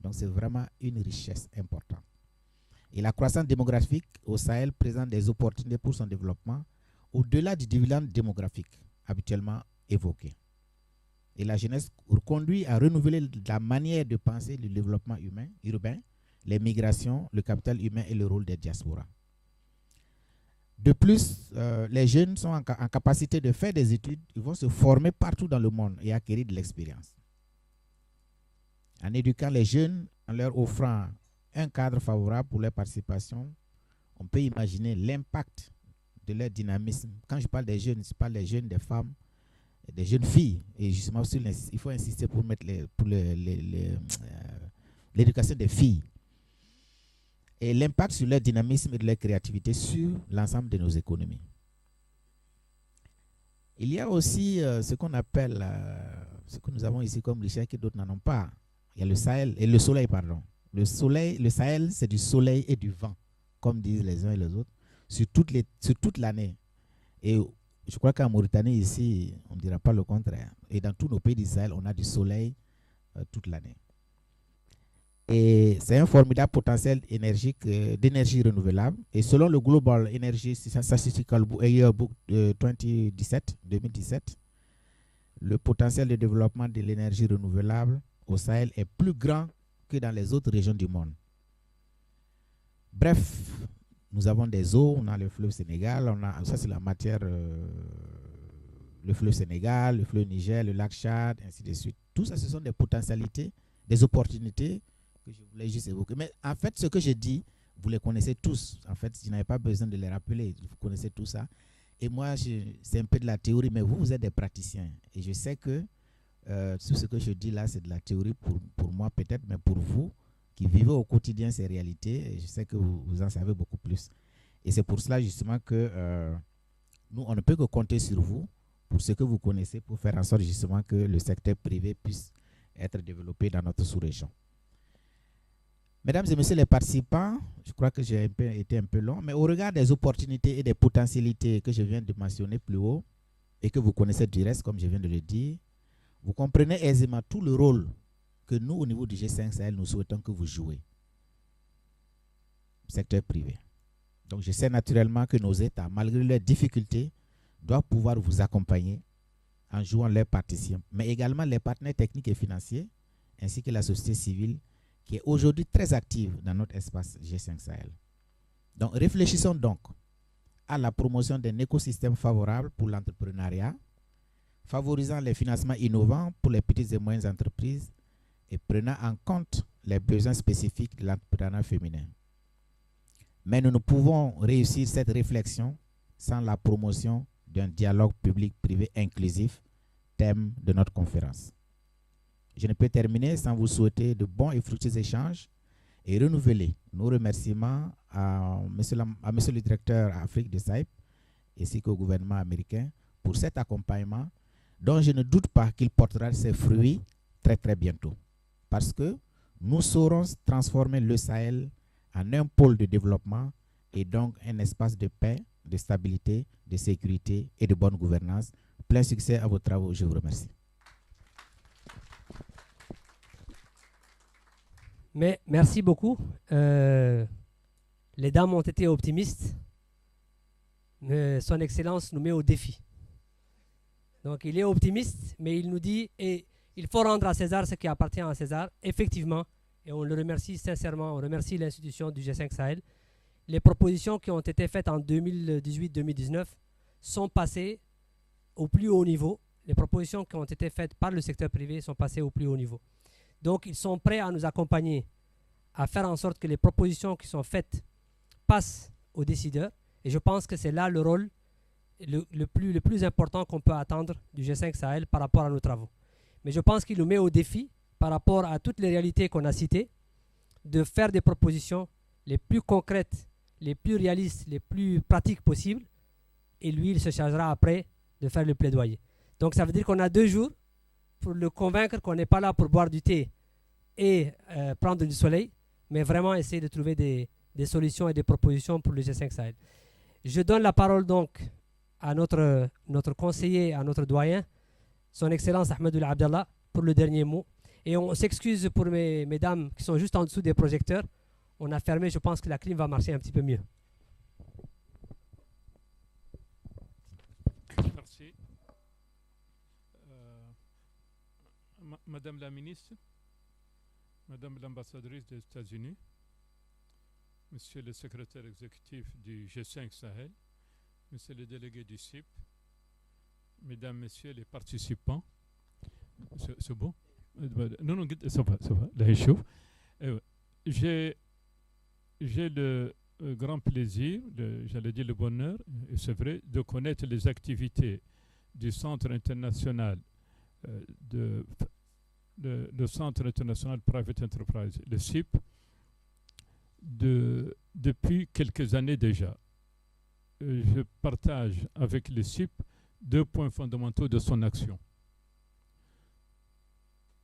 Donc, c'est vraiment une richesse importante. Et la croissance démographique au Sahel présente des opportunités pour son développement au-delà du dividende démographique habituellement évoqué. Et la jeunesse conduit à renouveler la manière de penser le développement urbain, les migrations, le capital humain et le rôle des diasporas. De plus, les jeunes sont en capacité de faire des études, ils vont se former partout dans le monde et acquérir de l'expérience. En éduquant les jeunes, en leur offrant un cadre favorable pour leur participation, on peut imaginer l'impact de leur dynamisme. Quand je parle des jeunes, je parle des jeunes, des femmes, des jeunes filles. Et justement, il faut insister pour mettre l'éducation des filles. Et l'impact sur leur dynamisme et de leur créativité sur l'ensemble de nos économies. Il y a aussi ce qu'on appelle, ce que nous avons ici comme richesse que d'autres n'en ont pas. Il y a le Sahel et le soleil, pardon. Le Sahel, c'est du soleil et du vent, comme disent les uns et les autres, sur toute l'année. Et je crois qu'en Mauritanie, ici, on ne dira pas le contraire. Et dans tous nos pays du Sahel, on a du soleil toute l'année. Et c'est un formidable potentiel d'énergie renouvelable. Et selon le Global Energy Statistical Yearbook 2017, le potentiel de développement de l'énergie renouvelable au Sahel est plus grand que dans les autres régions du monde. Bref, nous avons des eaux, on a le fleuve Sénégal, ça c'est la matière, le fleuve Sénégal, le fleuve Niger, le lac Tchad, ainsi de suite. Tout ça, ce sont des potentialités, des opportunités que je voulais juste évoquer. Mais en fait, ce que je dis, Vous les connaissez tous. En fait, je n'avais pas besoin de les rappeler. Vous connaissez tout ça. Et moi, c'est un peu de la théorie, mais vous êtes des praticiens. Et je sais que tout ce que je dis là, c'est de la théorie pour moi peut-être, mais pour vous qui vivez au quotidien ces réalités, je sais que vous en savez beaucoup plus. Et c'est pour cela justement que nous, on ne peut que compter sur vous pour ce que vous connaissez, pour faire en sorte justement que le secteur privé puisse être développé dans notre sous-région. Mesdames et messieurs les participants, je crois que j'ai été un peu long, mais au regard des opportunités et des potentialités que je viens de mentionner plus haut, et que vous connaissez du reste, comme je viens de le dire, vous comprenez aisément tout le rôle que nous, au niveau du G5 Sahel, nous souhaitons que vous jouez. Secteur privé. Donc, je sais naturellement que nos États, malgré leurs difficultés, doivent pouvoir vous accompagner en jouant leurs participants, mais également les partenaires techniques et financiers, ainsi que la société civile, qui est aujourd'hui très active dans notre espace G5 Sahel. Donc, réfléchissons donc à la promotion d'un écosystème favorable pour l'entrepreneuriat, favorisant les financements innovants pour les petites et moyennes entreprises et prenant en compte les besoins spécifiques de l'entrepreneuriat féminin. Mais nous ne pouvons réussir cette réflexion sans la promotion d'un dialogue public-privé inclusif, thème de notre conférence. Je ne peux terminer sans vous souhaiter de bons et fructueux échanges et renouveler nos remerciements à monsieur le directeur Afrique de SAIP ainsi qu'au gouvernement américain pour cet accompagnement dont je ne doute pas qu'il portera ses fruits très très bientôt. Parce que nous saurons transformer le Sahel en un pôle de développement et donc un espace de paix, de stabilité, de sécurité et de bonne gouvernance. Plein succès à vos travaux. Je vous remercie. Mais merci beaucoup. Les dames ont été optimistes. Mais Son Excellence nous met au défi. Donc il est optimiste, mais il nous dit et il faut rendre à César ce qui appartient à César. Effectivement, et on le remercie sincèrement, on remercie l'institution du G5 Sahel. Les propositions qui ont été faites en 2018-2019 sont passées au plus haut niveau. Les propositions qui ont été faites par le secteur privé sont passées au plus haut niveau. Donc, ils sont prêts à nous accompagner, à faire en sorte que les propositions qui sont faites passent aux décideurs. Et je pense que c'est là le rôle le plus important qu'on peut attendre du G5 Sahel par rapport à nos travaux. Mais je pense qu'il nous met au défi, par rapport à toutes les réalités qu'on a citées, de faire des propositions les plus concrètes, les plus réalistes, les plus pratiques possibles. Et lui, il se chargera après de faire le plaidoyer. Donc, ça veut dire qu'on a 2 jours pour le convaincre qu'on n'est pas là pour boire du thé et prendre du soleil, mais vraiment essayer de trouver des solutions et des propositions pour le G5 Sahel. Je donne la parole donc à notre conseiller, à notre doyen, Son Excellence Ahmedoul Abdallah, pour le dernier mot. Et on s'excuse pour mes dames qui sont juste en dessous des projecteurs. On a fermé, je pense que la clim va marcher un petit peu mieux. Merci. Madame la ministre, Madame l'ambassadrice des États-Unis, Monsieur le secrétaire exécutif du G5 Sahel, Monsieur le délégué du CIP, Mesdames, Messieurs les participants, c'est bon? Non, ça va, là, il chauffe. J'ai le grand plaisir, j'allais dire le bonheur, et c'est vrai, de connaître les activités du Centre international le Centre international Private Enterprise, le CIP, depuis quelques années déjà. Je partage avec le CIP 2 points fondamentaux de son action.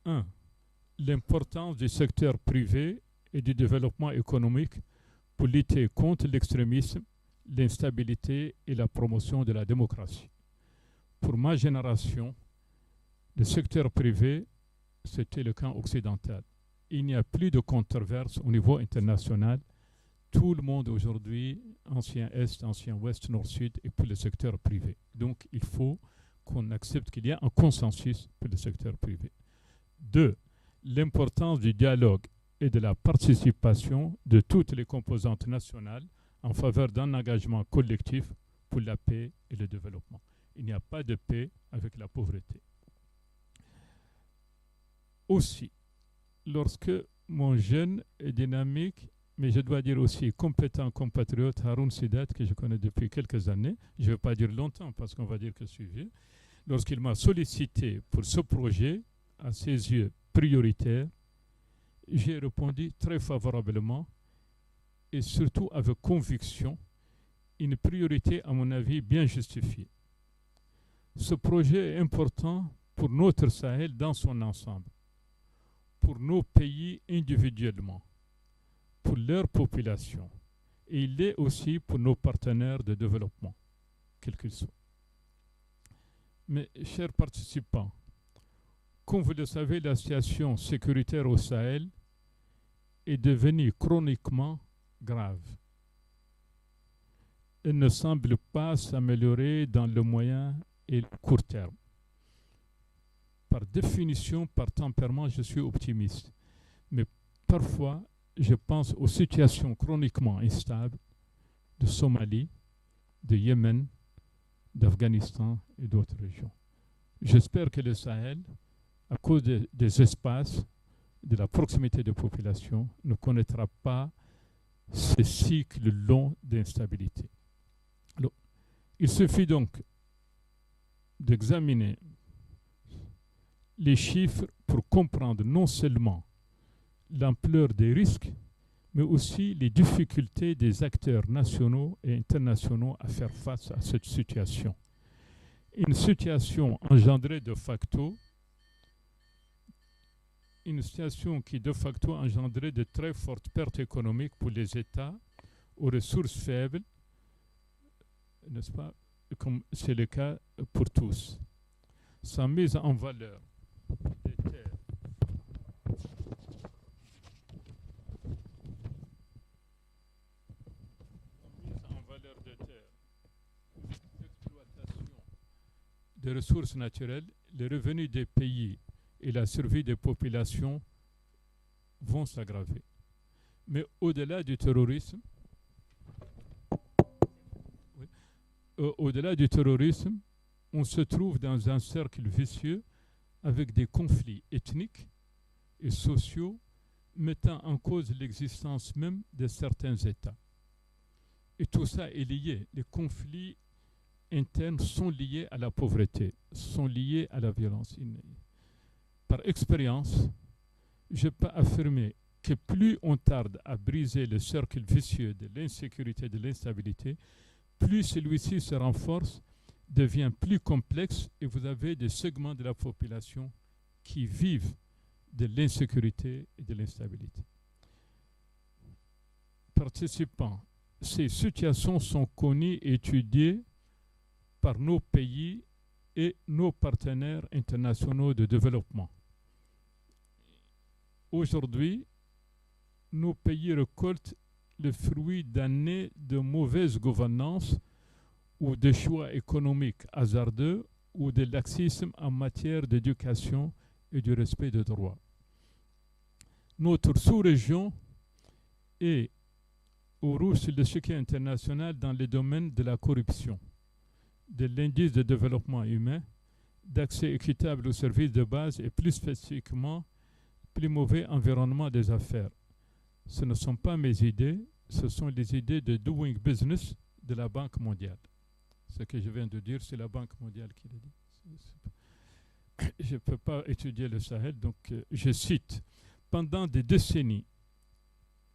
1. L'importance du secteur privé et du développement économique pour lutter contre l'extrémisme, l'instabilité et la promotion de la démocratie. Pour ma génération, le secteur privé, c'était le camp occidental. Il n'y a plus de controverse au niveau international. Tout le monde aujourd'hui, ancien Est, ancien Ouest, Nord-Sud, et pour le secteur privé. Donc, il faut qu'on accepte qu'il y a un consensus pour le secteur privé. 2. L'importance du dialogue et de la participation de toutes les composantes nationales en faveur d'un engagement collectif pour la paix et le développement. Il n'y a pas de paix avec la pauvreté. Aussi, lorsque mon jeune et dynamique M. mais je dois dire aussi compétent compatriote Haroun Sidat, que je connais depuis quelques années, je ne vais pas dire longtemps parce qu'on va dire que je suis vieux, lorsqu'il m'a sollicité pour ce projet, à ses yeux prioritaire, j'ai répondu très favorablement et surtout avec conviction, une priorité à mon avis bien justifiée. Ce projet est important pour notre Sahel dans son ensemble, pour nos pays individuellement, pour leur population, et il l'est aussi pour nos partenaires de développement, quels qu'ils soient. Mais, chers participants, comme vous le savez, la situation sécuritaire au Sahel est devenue chroniquement grave. Elle ne semble pas s'améliorer dans le moyen et le court terme. Par définition, par tempérament, je suis optimiste. Mais parfois, je pense aux situations chroniquement instables de Somalie, de Yémen, d'Afghanistan et d'autres régions. J'espère que le Sahel, à cause des espaces, de la proximité des populations, ne connaîtra pas ce cycle long d'instabilité. Alors, il suffit donc d'examiner les chiffres pour comprendre non seulement l'ampleur des risques, mais aussi les difficultés des acteurs nationaux et internationaux à faire face à cette situation. Une situation engendrée de facto, une situation qui de facto engendrait de très fortes pertes économiques pour les États aux ressources faibles, n'est-ce pas, comme c'est le cas pour tous. Sa mise en valeur des terres, l'exploitation des ressources naturelles, les revenus des pays et la survie des populations vont s'aggraver. Mais au-delà du terrorisme, on se trouve dans un cercle vicieux avec des conflits ethniques et sociaux mettant en cause l'existence même de certains États. Et tout ça est lié. Les conflits internes sont liés à la pauvreté, sont liés à la violence innée. Par expérience, je peux affirmer que plus on tarde à briser le cercle vicieux de l'insécurité et de l'instabilité, plus celui-ci se renforce, devient plus complexe et vous avez des segments de la population qui vivent de l'insécurité et de l'instabilité. Participants, ces situations sont connues et étudiées par nos pays et nos partenaires internationaux de développement. Aujourd'hui, nos pays récoltent le fruit d'années de mauvaise gouvernance ou de choix économiques hasardeux ou de laxisme en matière d'éducation et du respect des droits. Notre sous-région est au rouge sur l'échiquier international dans les domaines de la corruption, de l'indice de développement humain, d'accès équitable aux services de base et plus spécifiquement, plus mauvais environnement des affaires. Ce ne sont pas mes idées, ce sont les idées de Doing Business de la Banque mondiale. Ce que je viens de dire, c'est la Banque mondiale qui le dit. Je ne peux pas étudier le Sahel, donc je cite. Pendant des décennies,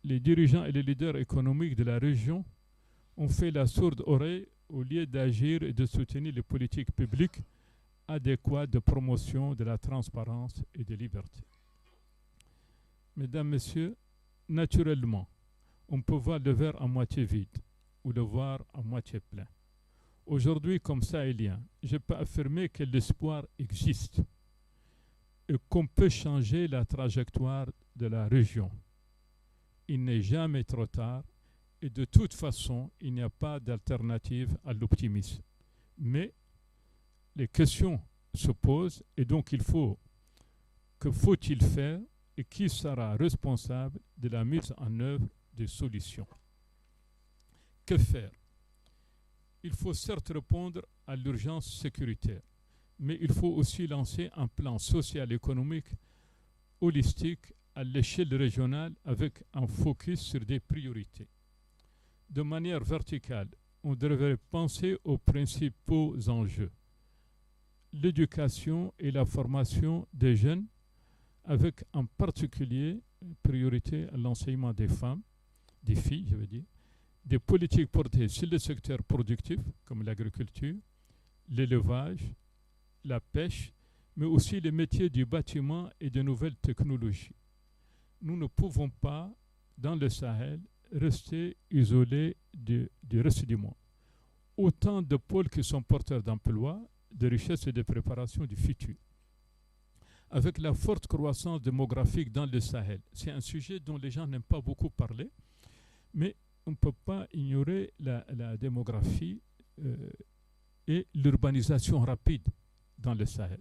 les dirigeants et les leaders économiques de la région ont fait la sourde oreille au lieu d'agir et de soutenir les politiques publiques adéquates de promotion de la transparence et des libertés. Mesdames, Messieurs, naturellement, on peut voir le verre à moitié vide ou le voir à moitié plein. Aujourd'hui, comme Sahélien, je peux affirmer que l'espoir existe et qu'on peut changer la trajectoire de la région. Il n'est jamais trop tard et de toute façon, il n'y a pas d'alternative à l'optimisme. Mais les questions se posent et donc que faut-il faire et qui sera responsable de la mise en œuvre des solutions? Que faire? Il faut certes répondre à l'urgence sécuritaire, mais il faut aussi lancer un plan social-économique holistique à l'échelle régionale avec un focus sur des priorités. De manière verticale, on devrait penser aux principaux enjeux. L'éducation et la formation des jeunes, avec en particulier priorité à l'enseignement des femmes, des filles, je veux dire, des politiques portées sur le secteur productif, comme l'agriculture, l'élevage, la pêche, mais aussi les métiers du bâtiment et de nouvelles technologies. Nous ne pouvons pas, dans le Sahel, rester isolés du reste du monde. Autant de pôles qui sont porteurs d'emplois, de richesses et de préparation du futur. Avec la forte croissance démographique dans le Sahel, c'est un sujet dont les gens n'aiment pas beaucoup parler, mais on ne peut pas ignorer la démographie et l'urbanisation rapide dans le Sahel.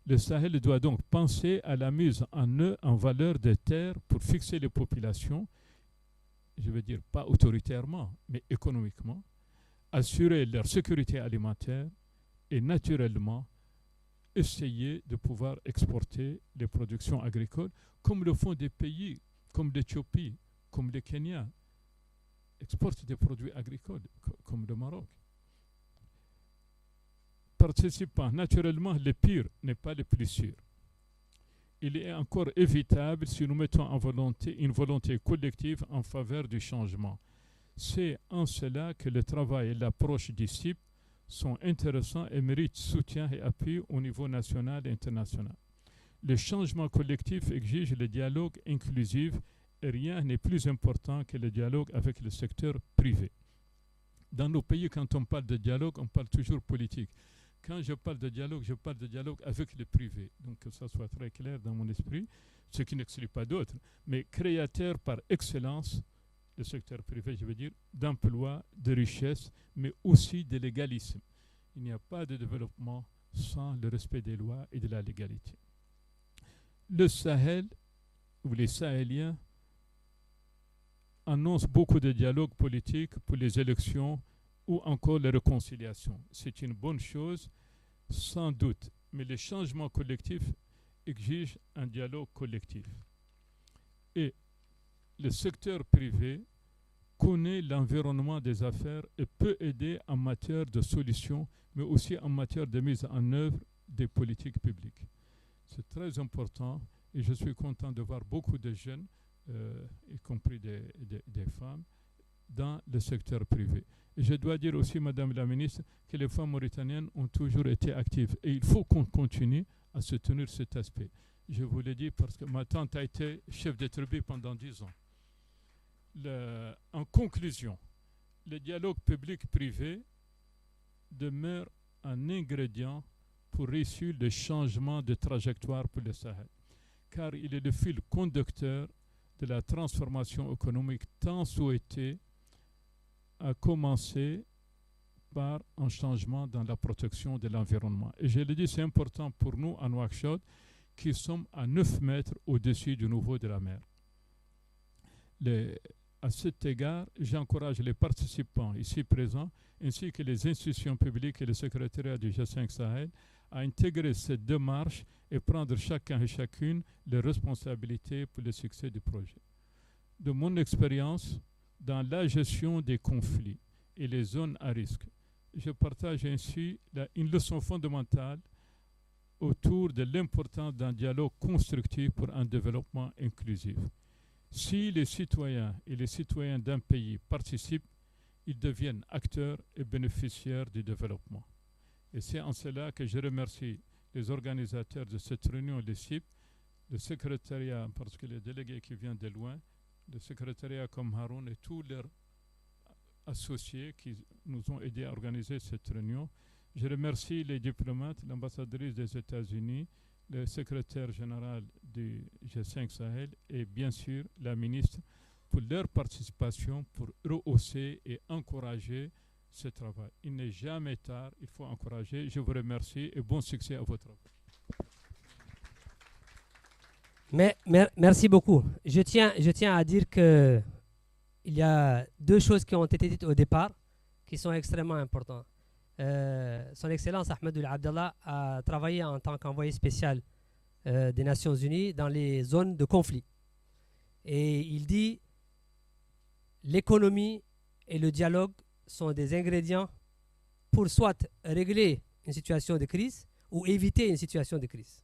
Le Sahel doit donc penser à la mise en valeur des terres pour fixer les populations, je veux dire pas autoritairement, mais économiquement, assurer leur sécurité alimentaire et naturellement essayer de pouvoir exporter les productions agricoles comme le font des pays comme l'Éthiopie, comme le Kenya, exportent des produits agricoles comme le Maroc. Participant naturellement, le pire n'est pas le plus sûr. Il est encore évitable si nous mettons une volonté collective en faveur du changement. C'est en cela que le travail et l'approche du CIP sont intéressants et méritent soutien et appui au niveau national et international. Le changement collectif exige le dialogue inclusif et rien n'est plus important que le dialogue avec le secteur privé. Dans nos pays, quand on parle de dialogue, on parle toujours politique. Quand je parle de dialogue avec le privé. Donc que ça soit très clair dans mon esprit, ce qui n'exclut pas d'autres, mais créateur par excellence, le secteur privé, je veux dire, d'emploi, de richesse, mais aussi de légalisme. Il n'y a pas de développement sans le respect des lois et de la légalité. Le Sahel, ou les Sahéliens, annoncent beaucoup de dialogues politiques pour les élections ou encore la réconciliation. C'est une bonne chose, sans doute, mais le changement collectif exige un dialogue collectif. Et le secteur privé connaît l'environnement des affaires et peut aider en matière de solutions, mais aussi en matière de mise en œuvre des politiques publiques. C'est très important et je suis content de voir beaucoup de jeunes, y compris des femmes, dans le secteur privé. Et je dois dire aussi, Madame la Ministre, que les femmes mauritaniennes ont toujours été actives. Et il faut qu'on continue à soutenir cet aspect. Je vous l'ai dit parce que ma tante a été chef de tribu pendant 10 ans. En conclusion, le dialogue public-privé demeure un ingrédient pour réussir le changement de trajectoire pour le Sahel, car il est le fil conducteur de la transformation économique tant souhaitée, à commencer par un changement dans la protection de l'environnement. Et je le dis, c'est important pour nous à Nouakchott, qui sommes à 9 mètres au-dessus du niveau de la mer. À cet égard, j'encourage les participants ici présents, ainsi que les institutions publiques et le secrétariat du G5 Sahel, à intégrer cette démarche et prendre chacun et chacune les responsabilités pour le succès du projet. De mon expérience, dans la gestion des conflits et les zones à risque, je partage ainsi une leçon fondamentale autour de l'importance d'un dialogue constructif pour un développement inclusif. Si les citoyens et les citoyennes d'un pays participent, ils deviennent acteurs et bénéficiaires du développement. Et c'est en cela que je remercie les organisateurs de cette réunion, les CIP, le secrétariat, parce que les délégués qui viennent de loin, le secrétariat comme Haroun et tous leurs associés qui nous ont aidés à organiser cette réunion. Je remercie les diplomates, l'ambassadrice des États-Unis, le secrétaire général du G5 Sahel et bien sûr la ministre pour leur participation pour rehausser et encourager ce travail. Il n'est jamais tard, il faut encourager. Je vous remercie et bon succès à votre travail. Merci beaucoup. Je tiens à dire qu'il y a 2 choses qui ont été dites au départ qui sont extrêmement importantes. Son Excellence Ahmed Abdallah a travaillé en tant qu'envoyé spécial des Nations Unies dans les zones de conflit. Et il dit l'économie et le dialogue sont des ingrédients pour soit régler une situation de crise ou éviter une situation de crise.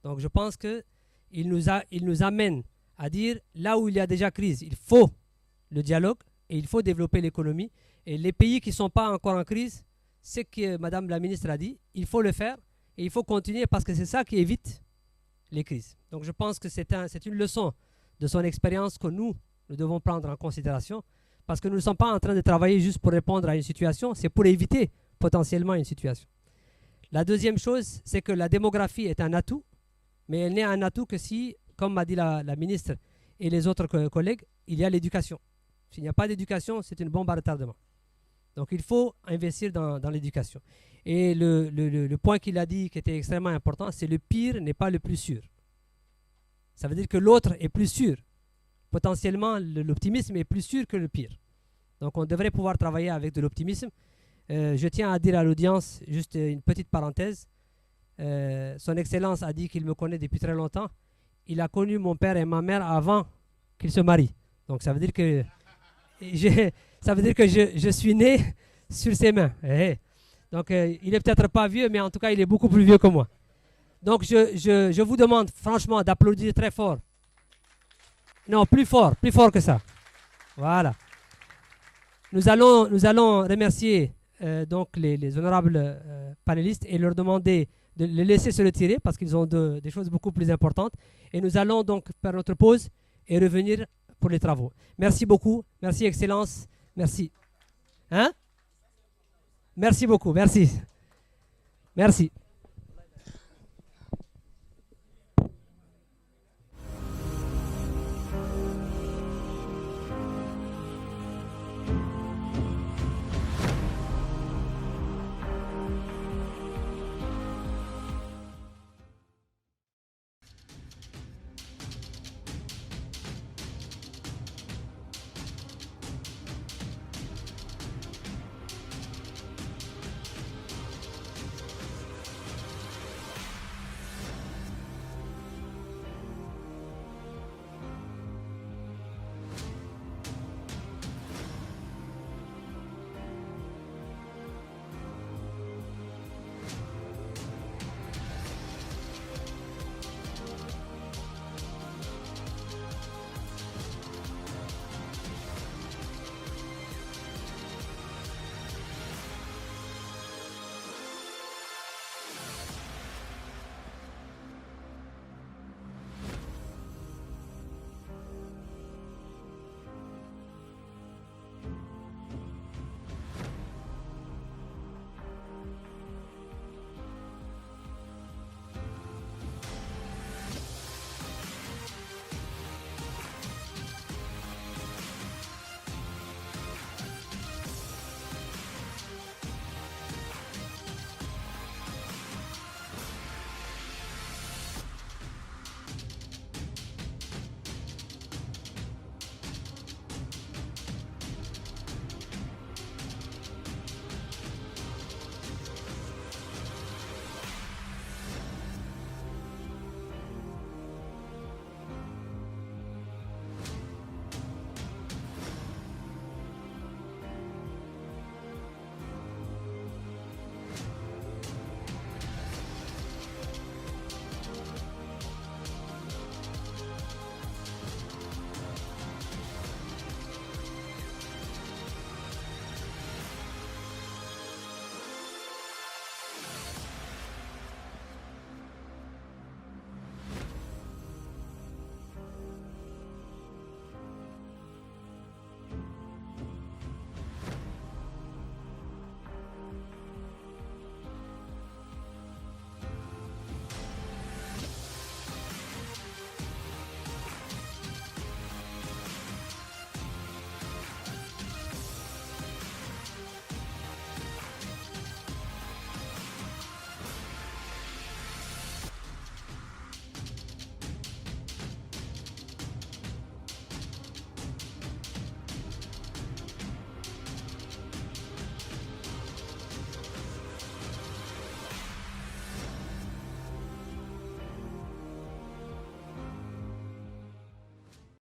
Donc je pense qu'il nous amène à dire là où il y a déjà crise, il faut le dialogue et il faut développer l'économie. Et les pays qui ne sont pas encore en crise, c'est ce que Madame la ministre a dit, il faut le faire et il faut continuer parce que c'est ça qui évite les crises. Donc je pense que c'est une leçon de son expérience que nous devons prendre en considération parce que nous ne sommes pas en train de travailler juste pour répondre à une situation, c'est pour éviter potentiellement une situation. La deuxième chose, c'est que la démographie est un atout, mais elle n'est un atout que si, comme m'a dit la ministre et les autres collègues, il y a l'éducation. S'il n'y a pas d'éducation, c'est une bombe à retardement. Donc il faut investir dans l'éducation. Et le point qu'il a dit qui était extrêmement important, c'est le pire n'est pas le plus sûr. Ça veut dire que l'autre est plus sûr. Potentiellement, l'optimisme est plus sûr que le pire. Donc on devrait pouvoir travailler avec de l'optimisme. Je tiens à dire à l'audience, juste une petite parenthèse, Son Excellence a dit qu'il me connaît depuis très longtemps. Il a connu mon père et ma mère avant qu'ils se marient. Donc ça veut dire que je suis né sur ses mains. Donc il n'est peut-être pas vieux, mais en tout cas il est beaucoup plus vieux que moi. Donc je vous demande franchement d'applaudir très fort. Non, plus fort que ça. Voilà. Nous allons remercier donc les honorables panélistes et leur demander de les laisser se retirer parce qu'ils ont des choses beaucoup plus importantes. Et nous allons donc faire notre pause et revenir pour les travaux. Merci beaucoup. Merci, Excellence. Merci. Hein? Merci beaucoup. Merci. Merci.